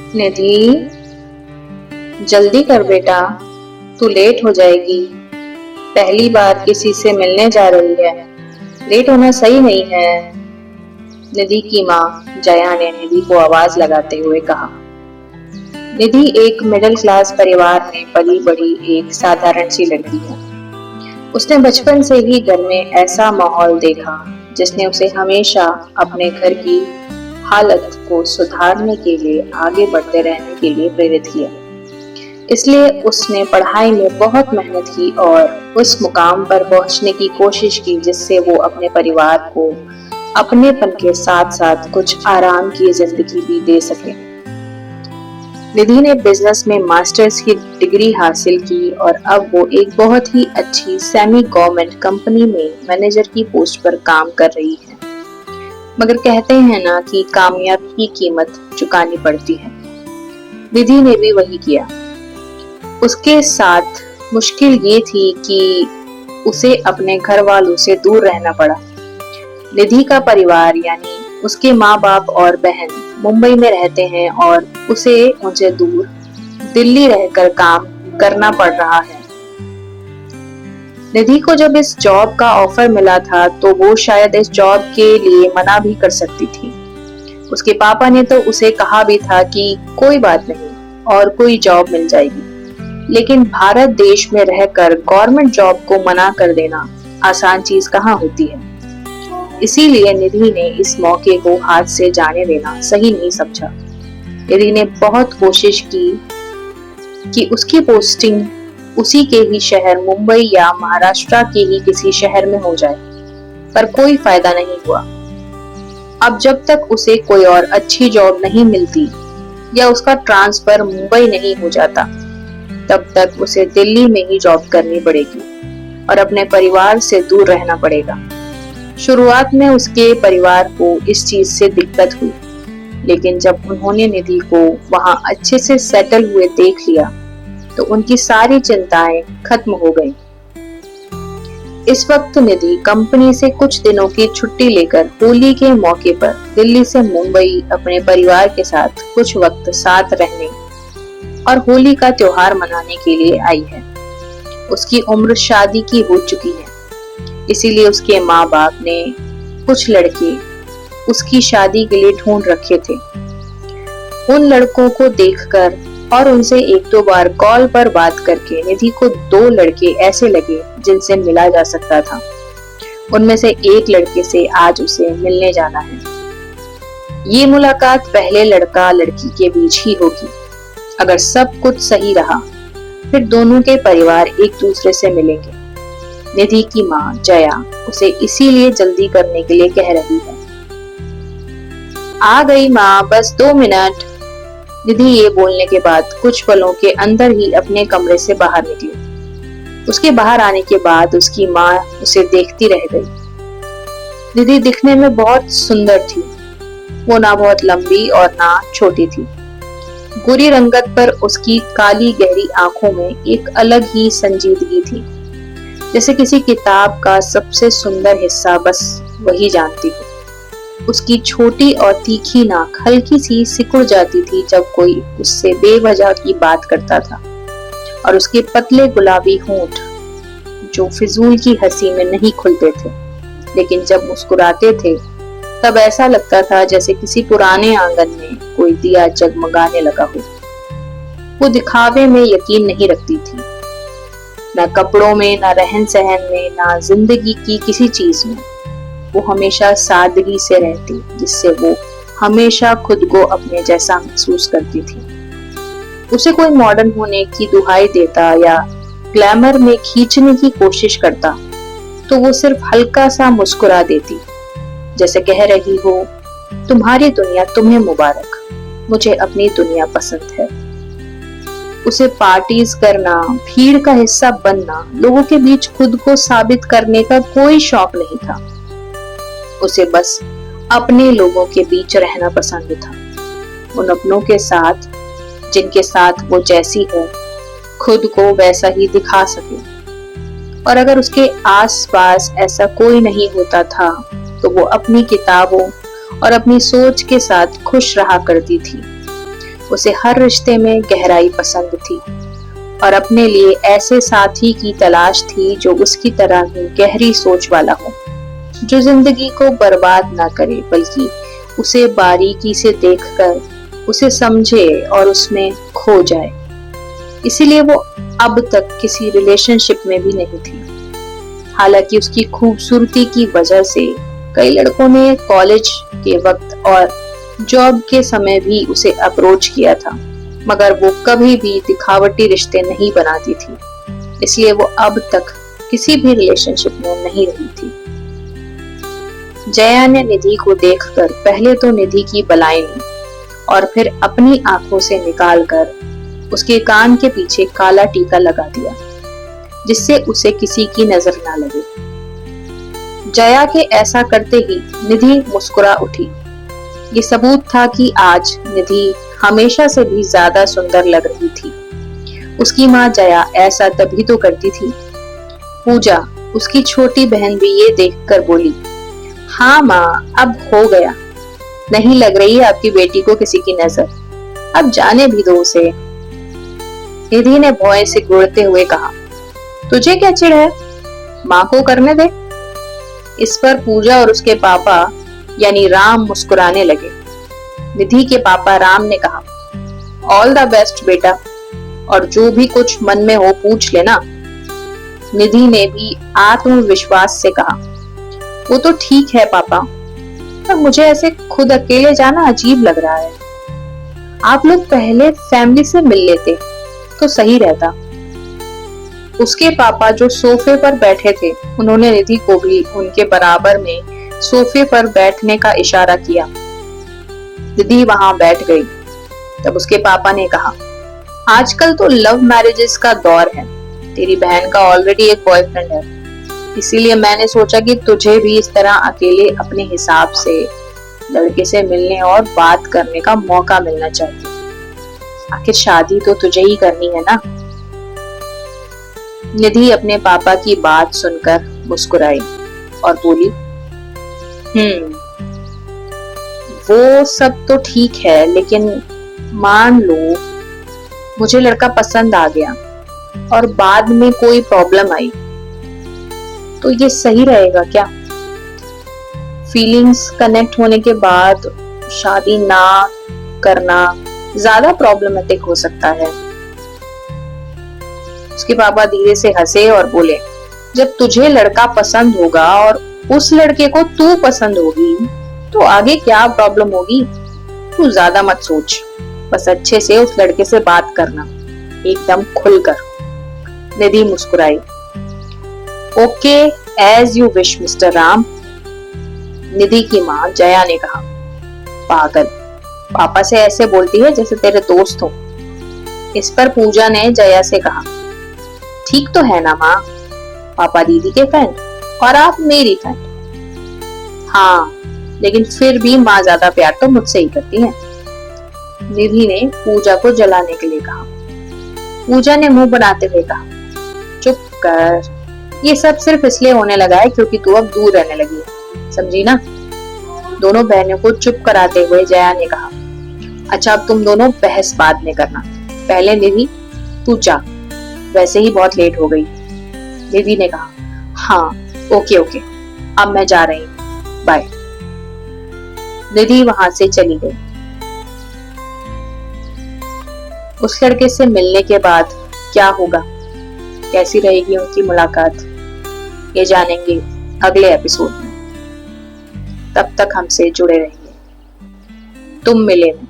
निधि, जल्दी कर बेटा, तू लेट हो जाएगी। पहली बार किसी से मिलने जा रही है, लेट होना सही नहीं है। निधि की माँ जया ने निधि को आवाज लगाते हुए कहा। निधि एक मिडिल क्लास परिवार में पली बड़ी एक साधारण सी लड़की है। उसने बचपन से ही घर में ऐसा माहौल देखा जिसने उसे हमेशा अपने घर की हालत को सुधारने के लिए आगे बढ़ते रहने के लिए प्रेरित किया। इसलिए उसने पढ़ाई में बहुत मेहनत की और उस मुकाम पर पहुंचने की कोशिश की जिससे वो अपने परिवार को अपनेपन के साथ साथ कुछ आराम की जिंदगी भी दे सके। निधि ने बिजनेस में मास्टर्स की डिग्री हासिल की और अब वो एक बहुत ही अच्छी सेमी गवर्नमेंट कंपनी में मैनेजर की पोस्ट पर काम कर रही है। मगर कहते हैं ना कि कामयाबी की कीमत चुकानी पड़ती है। निधि ने भी वही किया। उसके साथ मुश्किल ये थी कि उसे अपने घर वालों से दूर रहना पड़ा। निधि का परिवार यानी उसके माँ बाप और बहन मुंबई में रहते हैं और उसे उनसे दूर दिल्ली रहकर काम करना पड़ रहा है। निधि को जब इस जॉब का ऑफर मिला था तो वो शायद इस जॉब के लिए मना भी कर सकती थी। उसके पापा ने तो उसे कहा भी था कि कोई बात नहीं और कोई जॉब मिल जाएगी, लेकिन भारत देश में रहकर गवर्नमेंट जॉब को मना कर देना आसान चीज कहाँ होती है। इसीलिए निधि ने इस मौके को हाथ से जाने देना सही नहीं समझा। निधि ने बहुत कोशिश की कि उसकी पोस्टिंग उसी के ही शहर मुंबई या महाराष्ट्र के ही किसी शहर में हो जाए, पर कोई फायदा नहीं हुआ। अब जब तक उसे कोई और अच्छी जॉब नहीं मिलती या उसका ट्रांसफर मुंबई नहीं हो जाता, तब तक उसे दिल्ली में ही जॉब करनी पड़ेगी और अपने परिवार से दूर रहना पड़ेगा। शुरुआत में उसके परिवार को इस चीज से दिक्कत हुई, लेकिन जब उन्होंने निधि को वहां अच्छे से सेटल हुए देख लिया तो उनकी सारी चिंताएं खत्म हो गईं। इस वक्त निधि कंपनी से कुछ दिनों की छुट्टी लेकर होली के मौके पर दिल्ली से मुंबई अपने परिवार के साथ कुछ वक्त साथ रहने और होली का त्योहार मनाने के लिए आई है। उसकी उम्र शादी की हो चुकी है, इसीलिए उसके माँ बाप ने कुछ लड़के उसकी शादी के लिए ढूंढ रखे थे। उन लड़कों को देखकर और उनसे एक दो बार कॉल पर बात करके निधि को दो लड़के ऐसे लगे जिनसे मिला जा सकता था। उनमें से एक लड़के से आज उसे मिलने जाना है। ये मुलाकात पहले लड़का लड़की के बीच ही होगी। अगर सब कुछ सही रहा फिर दोनों के परिवार एक दूसरे से मिलेंगे। निधि की माँ जया उसे इसीलिए जल्दी करने के लिए कह रही है। आ गई माँ, बस 2 मिनट। निधि ये बोलने के बाद कुछ पलों के अंदर ही अपने कमरे से बाहर निकली। उसके बाहर आने के बाद उसकी माँ उसे देखती रह गई। निधि दिखने में बहुत सुंदर थी। वो ना बहुत लंबी और ना छोटी थी। गोरी रंगत पर उसकी काली गहरी आंखों में एक अलग ही संजीदगी थी, जैसे किसी किताब का सबसे सुंदर हिस्सा बस वही जानती हो। उसकी छोटी और तीखी नाक हल्की सी सिकुड़ जाती थी जब कोई उससे बेवजह की बात करता था, और उसके पतले गुलाबी होंठ जो फिजूल की हंसी में नहीं खुलते थे, लेकिन जब मुस्कुराते थे तब ऐसा लगता था जैसे किसी पुराने आंगन में कोई दिया जगमगाने लगा हो। वो दिखावे में यकीन नहीं रखती थी, ना कपड़ों में, ना रहन सहन में, ना जिंदगी की किसी चीज में। वो हमेशा सादगी से रहती, जिससे वो हमेशा खुद को अपने जैसा महसूस करती थी। उसे कोई मॉडर्न होने की दुहाई देता या ग्लैमर में खींचने की कोशिश करता तो वो सिर्फ हल्का सा मुस्कुरा देती, जैसे कह रही हो, तुम्हारी दुनिया तुम्हें मुबारक, मुझे अपनी दुनिया पसंद है। उसे पार्टीज करना, भीड़ का हिस्सा बनना, लोगों के बीच खुद को साबित करने का कोई शौक नहीं था। उसे बस अपने लोगों के बीच रहना पसंद था, उन अपनों के साथ जिनके साथ वो जैसी है खुद को वैसा ही दिखा सके। और अगर उसके आसपास ऐसा कोई नहीं होता था तो वो अपनी किताबों और अपनी सोच के साथ खुश रहा करती थी। उसे हर रिश्ते में गहराई पसंद थी और अपने लिए ऐसे साथी की तलाश थी जो उसकी तरह ही गहरी सोच वाला हो, जो जिंदगी को बर्बाद ना करे बल्कि उसे बारीकी से देखकर उसे समझे और उसमें खो जाए। इसीलिए वो अब तक किसी रिलेशनशिप में भी नहीं थी। हालांकि उसकी खूबसूरती की वजह से कई लड़कों ने कॉलेज के वक्त और जॉब के समय भी उसे अप्रोच किया था, मगर वो कभी भी दिखावटी रिश्ते नहीं बनाती थी। इसलिए वो अब तक किसी भी रिलेशनशिप में नहीं रही थी। जया ने निधि को देखकर पहले तो निधि की बलाई ली और फिर अपनी आंखों से निकालकर उसके कान के पीछे काला टीका लगा दिया, जिससे उसे किसी की नजर ना लगे। जया के ऐसा करते ही निधि मुस्कुरा उठी। ये सबूत था कि आज निधि हमेशा से भी ज्यादा सुंदर लग रही थी। उसकी माँ जया ऐसा तभी तो करती थी। पूजा, उसकी छोटी बहन, भी ये देखकर बोली, हाँ माँ, अब हो गया। नहीं लग रही है आपकी बेटी को किसी की नजर, अब जाने भी दो उसे। निधि ने भौं से गुड़ते हुए कहा, तुझे क्या चिढ़ है, माँ को करने दे। इस पर पूजा और उसके पापा यानी राम मुस्कुराने लगे। निधि के पापा राम ने कहा, ऑल द बेस्ट बेटा, और जो भी कुछ मन में हो पूछ लेना। निधि ने भी आत्मविश्वास से कहा, वो तो ठीक है पापा, पर मुझे ऐसे खुद अकेले जाना अजीब लग रहा है। आप लोग पहले फैमिली से मिल लेते तो सही रहता। उसके पापा जो सोफे पर बैठे थे, उन्होंने निधि को भी उनके बराबर में सोफे पर बैठने का इशारा किया। निधि वहां बैठ गई। तब उसके पापा ने कहा, आजकल तो लव मैरिजेस का दौर है, तेरी बहन का ऑलरेडी एक बॉयफ्रेंड है, इसीलिए मैंने सोचा कि तुझे भी इस तरह अकेले अपने हिसाब से लड़के से मिलने और बात करने का मौका मिलना चाहिए। आखिर शादी तो तुझे ही करनी है ना। निधि अपने पापा की बात सुनकर मुस्कुराई और बोली, वो सब तो ठीक है, लेकिन मान लो मुझे लड़का पसंद आ गया और बाद में कोई प्रॉब्लम आई, तो ये सही रहेगा क्या? फीलिंग्स कनेक्ट होने के बाद शादी ना करना ज्यादा प्रॉब्लमेटिक हो सकता है। उसके पापा धीरे से हंसे और बोले, जब तुझे लड़का पसंद होगा और उस लड़के को तू पसंद होगी, तो आगे क्या प्रॉब्लम होगी? तू ज्यादा मत सोच, बस अच्छे से उस लड़के से बात करना, एकदम खुलकर। निधि मुस्कुराई। Okay, as you wish mister Ram. Nidhi की माँ जया ने कहा, पागल, पापा से ऐसे बोलती है जैसे तेरे दोस्त हो। इस पर पूजा ने जया से कहा, ठीक तो है ना माँ, पापा दीदी के फ्रेंड और आप मेरी फ्रेंड। हाँ, लेकिन फिर भी माँ ज्यादा प्यार तो मुझसे ही करती है। निधि ने पूजा को जलाने के लिए कहा। पूजा ने मुंह बनाते हुए कहा, चुप कर, ये सब सिर्फ इसलिए होने लगा है क्योंकि तू अब दूर रहने लगी है, समझी ना। दोनों बहनों को चुप कराते हुए जया ने कहा, अच्छा अब तुम दोनों बहस बाद में करना, पहले निधि तू जा, वैसे ही बहुत लेट हो गई। निधि ने कहा, हाँ ओके ओके, अब मैं जा रही हूँ, बाय। निधि वहां से चली गई। उस लड़के से मिलने के बाद क्या होगा, कैसी रहेगी उनकी मुलाकात, ये जानेंगे अगले एपिसोड में। तब तक हमसे जुड़े रहिए। तुम मिले में।